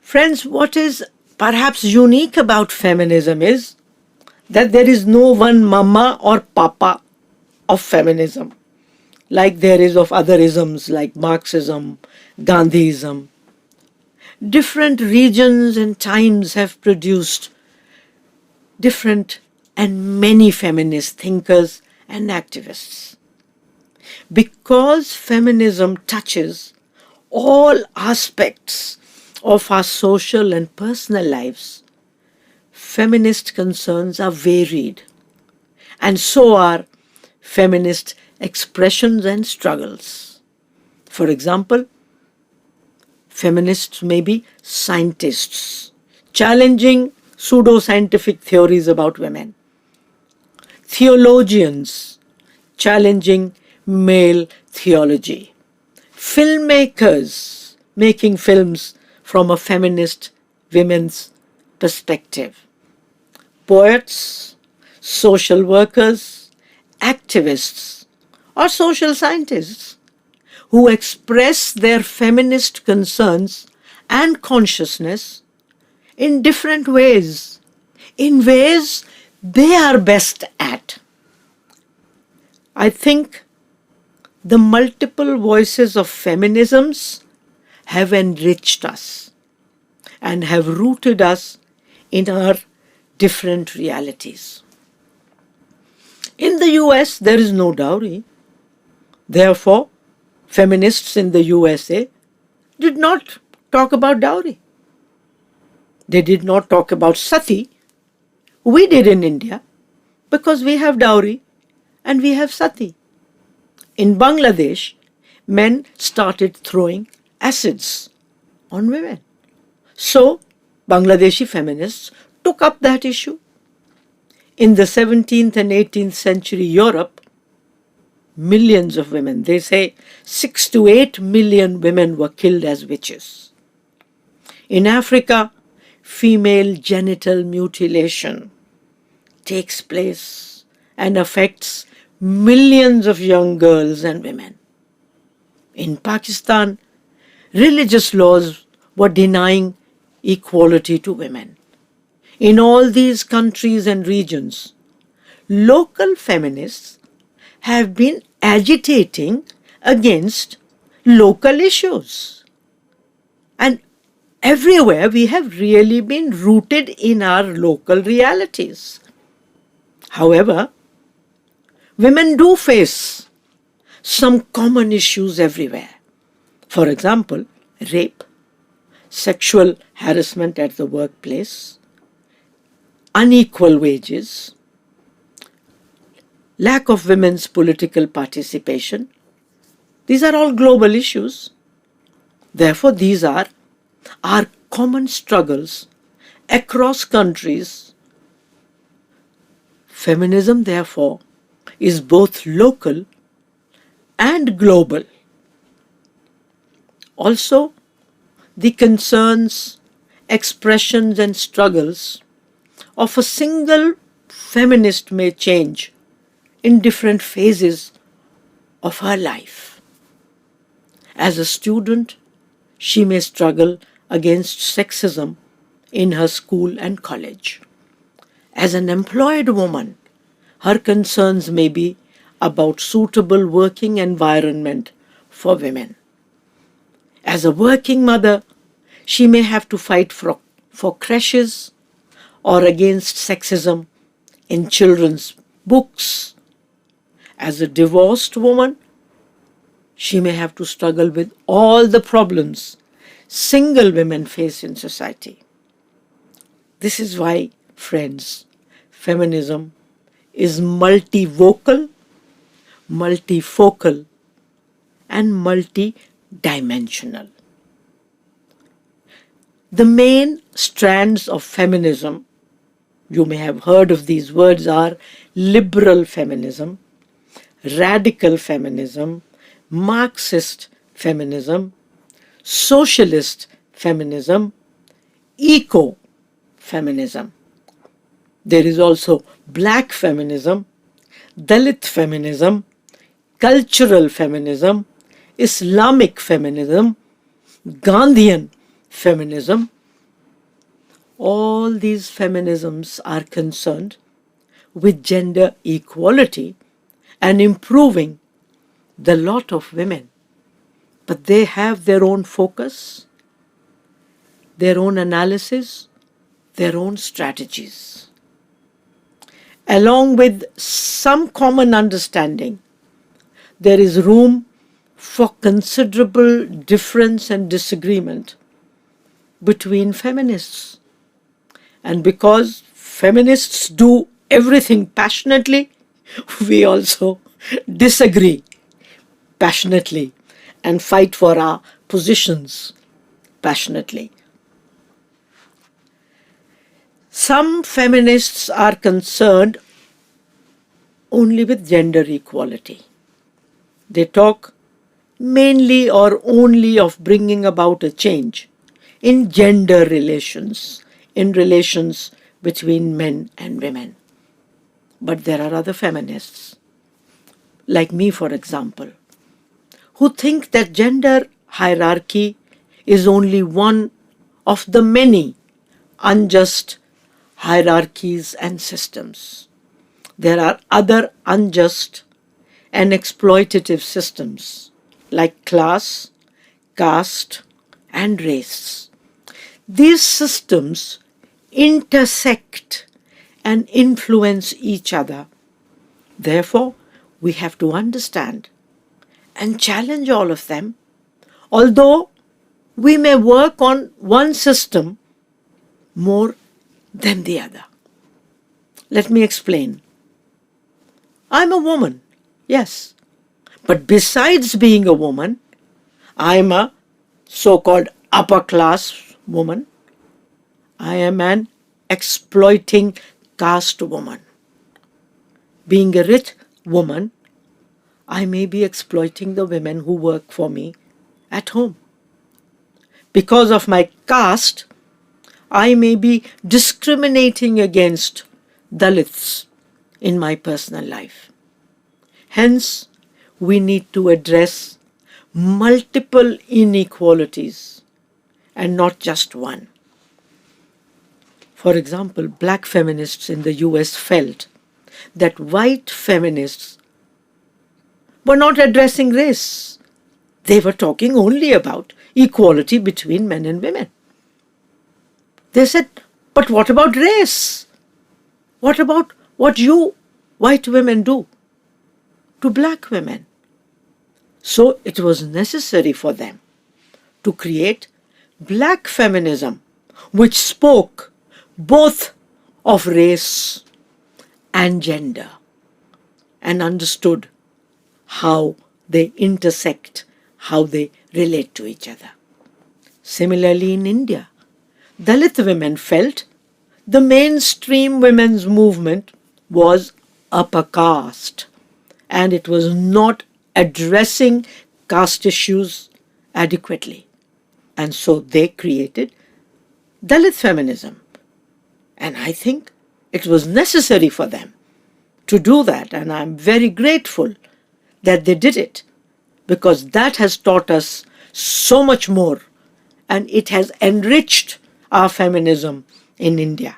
Friends, what is perhaps unique about feminism is that there is no one mama or papa of feminism, like there is of other isms like Marxism, Gandhism. Different regions and times have produced different and many feminist thinkers and activists. Because feminism touches all aspects of our social and personal lives, feminist concerns are varied, and so are feminist expressions and struggles. For example, feminists may be scientists, challenging pseudoscientific theories about women, theologians, challenging male theology, filmmakers, making films from a feminist women's perspective, poets, social workers, activists, or social scientists who express their feminist concerns and consciousness in different ways, in ways they are best at. I think the multiple voices of feminisms have enriched us and have rooted us in our different realities. In the US, there is no dowry. Therefore, feminists in the USA did not talk about dowry. They did not talk about sati. We did in India because we have dowry and we have sati. In Bangladesh, men started throwing acids on women. So, Bangladeshi feminists took up that issue. In the 17th and 18th century Europe, millions of women, they say 6 to 8 million women were killed as witches. In Africa, female genital mutilation takes place and affects millions of young girls and women. In Pakistan, religious laws were denying equality to women. In all these countries and regions, local feminists have been agitating against local issues. And everywhere we have really been rooted in our local realities. However, women do face some common issues everywhere. For example, rape, sexual harassment at the workplace, unequal wages, lack of women's political participation. These are all global issues. Therefore, these are our common struggles across countries. Feminism, therefore, is both local and global. Also, the concerns, expressions, and struggles of a single feminist may change in different phases of her life. As a student, she may struggle against sexism in her school and college. As an employed woman, her concerns may be about suitable working environment for women. As a working mother, she may have to fight for creches or against sexism in children's books. As a divorced woman, she may have to struggle with all the problems single women face in society. This is why, friends, feminism is multivocal, multifocal, and multidimensional. The main strands of feminism, you may have heard of these words, are liberal feminism, radical feminism, Marxist feminism, socialist feminism, eco-feminism. There is also black feminism, Dalit feminism, cultural feminism, Islamic feminism, Gandhian feminism, All these feminisms are concerned with gender equality and improving the lot of women. But they have their own focus, their own analysis, their own strategies. Along with some common understanding, there is room for considerable difference and disagreement between feminists. And because feminists do everything passionately, we also disagree passionately and fight for our positions passionately. Some feminists are concerned only with gender equality. They talk mainly or only of bringing about a change in gender relations, in relations between men and women. But there are other feminists, like me for example, who think that gender hierarchy is only one of the many unjust hierarchies and systems. There are other unjust and exploitative systems like class, caste, and race. These systems intersect and influence each other. Therefore, we have to understand and challenge all of them, although we may work on one system more than the other. Let me explain. I'm a woman, yes, but besides being a woman, I'm a so-called upper class woman. I am an exploiting caste woman. Being a rich woman, I may be exploiting the women who work for me at home. Because of my caste, I may be discriminating against Dalits in my personal life. Hence, we need to address multiple inequalities and not just one. For example, black feminists in the US felt that white feminists were not addressing race. They were talking only about equality between men and women. They said, but what about race? What about what you white women do to black women? So it was necessary for them to create black feminism, which spoke both of race and gender and understood how they intersect, how they relate to each other. Similarly, in India, Dalit women felt the mainstream women's movement was upper caste and it was not addressing caste issues adequately. And so they created Dalit feminism. And I think it was necessary for them to do that. And I'm very grateful that they did it, because that has taught us so much more and it has enriched our feminism in India.